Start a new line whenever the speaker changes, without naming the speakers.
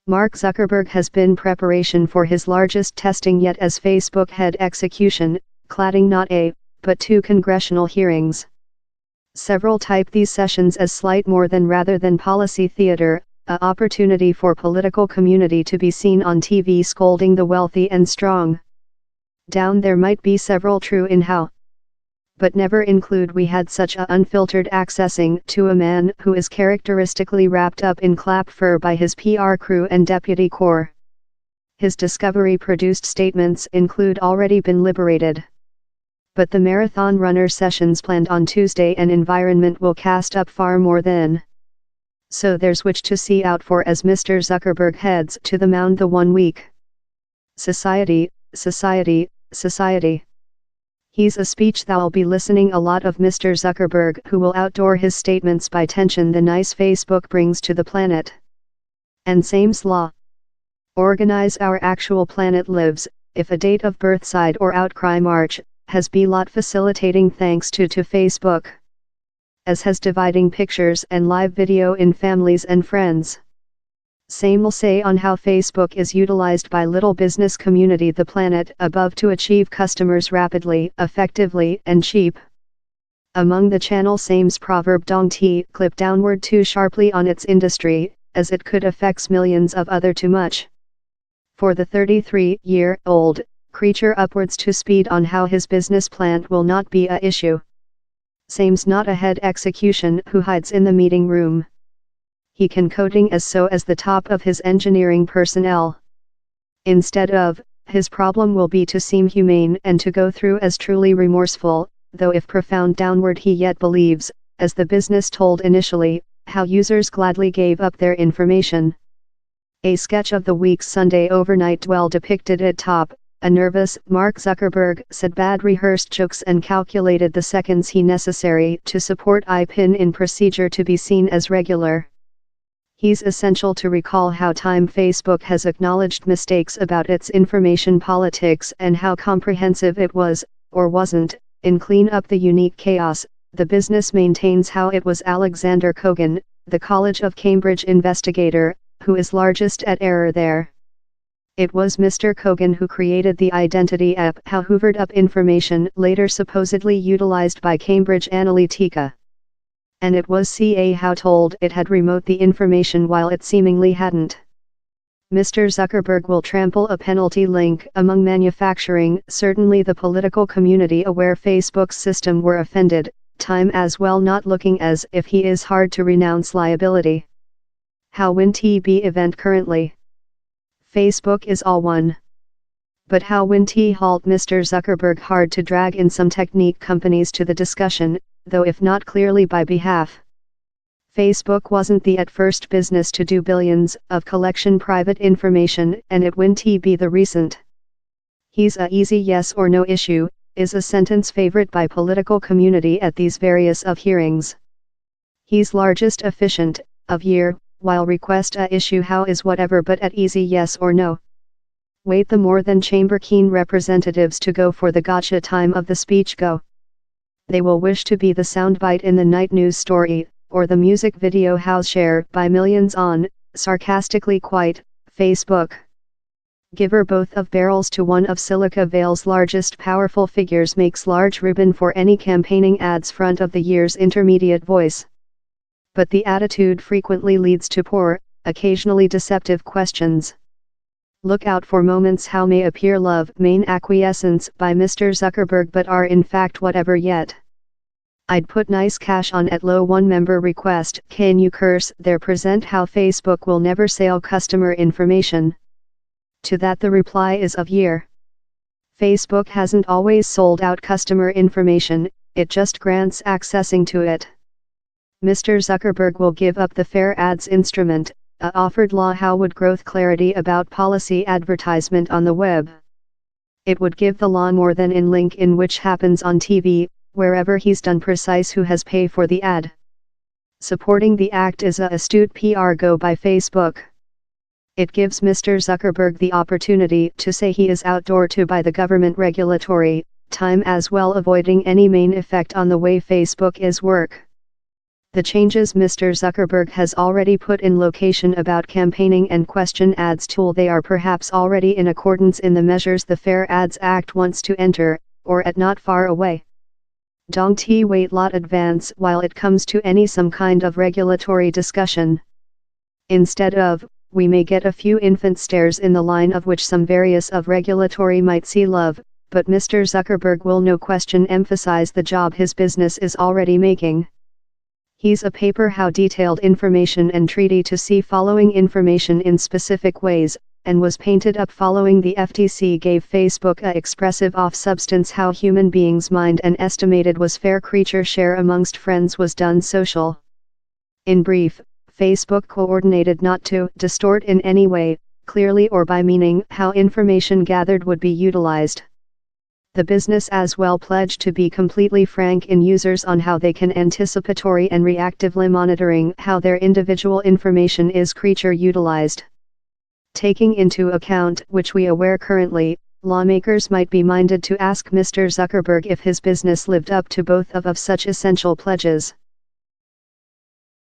Mark Zuckerberg has been preparation for his largest testing yet as Facebook head execution, cladding not a, but 2 congressional hearings. Several type these sessions as slight more than rather than policy theater, a opportunity for political community to be seen on TV scolding the wealthy and strong. Down there might be several true in how, but never include we had such a unfiltered accessing to a man who is characteristically wrapped up in clap fur by his PR crew and deputy corps. His discovery produced statements include already been liberated. But the marathon runner sessions planned on Tuesday and environment will cast up far more than. So there's which to see out for as Mr. Zuckerberg heads to the mound the 1 week. Society, society, society. He's a speech that'll be listening a lot of Mr. Zuckerberg who will outdoor his statements by tension the nice Facebook brings to the planet. And same's law. Organize our actual planet lives, if a date of birth side or outcry march, has be lot facilitating thanks to Facebook. As has dividing pictures and live video in families and friends. Same will say on how Facebook is utilized by little business community the planet above to achieve customers rapidly, effectively and cheap. Among the channel same's proverb dong t clip downward too sharply on its industry, as it could affects millions of other too much. For the 33-year-old creature upwards to speed on how his business plan will not be a issue. Same's not a head execution who hides in the meeting room. He can coding as so as the top of his engineering personnel. Instead of, his problem will be to seem humane and to go through as truly remorseful, though if profound downward he yet believes, as the business told initially, how users gladly gave up their information. A sketch of the week's Sunday overnight well depicted at top. A nervous Mark Zuckerberg said bad rehearsed jokes and calculated the seconds he necessary to support IPIN in procedure to be seen as regular. He's essential to recall how time Facebook has acknowledged mistakes about its information politics and how comprehensive it was, or wasn't, in clean up the unique chaos. The business maintains how it was Alexander Kogan, the College of Cambridge investigator, who is largest at error there. It was Mr. Kogan who created the identity app how hoovered up information later supposedly utilized by Cambridge Analytica. And it was CA how told it had remote the information while it seemingly hadn't. Mr. Zuckerberg will trample a penalty link among manufacturing, certainly the political community aware Facebook's system were offended, time as well not looking as if he is hard to renounce liability. How win TB event currently. Facebook is all one. But how win T halt Mr. Zuckerberg hard to drag in some technique companies to the discussion, though if not clearly by behalf. Facebook wasn't the at first business to do billions of collection private information and it win T be the recent. He's a easy yes or no issue, is a sentence favorite by political community at these various of hearings. He's largest efficient, of year, while request a issue how is whatever but at easy yes or no. Wait the more than chamber keen representatives to go for the gotcha time of the speech go. They will wish to be the soundbite in the night news story, or the music video house share by millions on, sarcastically quite, Facebook. Giver both of barrels to one of Silica Vale's largest powerful figures makes large ribbon for any campaigning ads front of the year's intermediate voice. But the attitude frequently leads to poor, occasionally deceptive questions. Look out for moments how may appear love main acquiescence by Mr. Zuckerberg but are in fact whatever yet. I'd put nice cash on at low one member request can you curse there present how Facebook will never sell customer information. To that the reply is of year. Facebook hasn't always sold out customer information, it just grants accessing to it. Mr. Zuckerberg will give up the fair ads instrument, a offered law how would growth clarity about policy advertisement on the web. It would give the law more than in link in which happens on TV, wherever he's done precise who has pay for the ad. Supporting the act is a astute PR go by Facebook. It gives Mr. Zuckerberg the opportunity to say he is outdoor to by the government regulatory time as well avoiding any main effect on the way Facebook is work. The changes Mr. Zuckerberg has already put in location about campaigning and question ads tool, they are perhaps already in accordance in the measures the Fair Ads Act wants to enter, or at not far away. Don't wait lot advance while it comes to any some kind of regulatory discussion. Instead of, we may get a few infant stares in the line of which some various of regulatory might see love, but Mr. Zuckerberg will no question emphasize the job his business is already making. He's a paper how detailed information and treaty to see following information in specific ways, and was painted up following the FTC gave Facebook a expressive off substance how human beings mind and estimated was fair creature share amongst friends was done social. In brief, Facebook coordinated not to distort in any way, clearly or by meaning, how information gathered would be utilized. The business as well pledged to be completely frank in users on how they can anticipatory and reactively monitoring how their individual information is creature utilized. Taking into account which we aware currently, lawmakers might be minded to ask Mr. Zuckerberg if his business lived up to both of such essential pledges.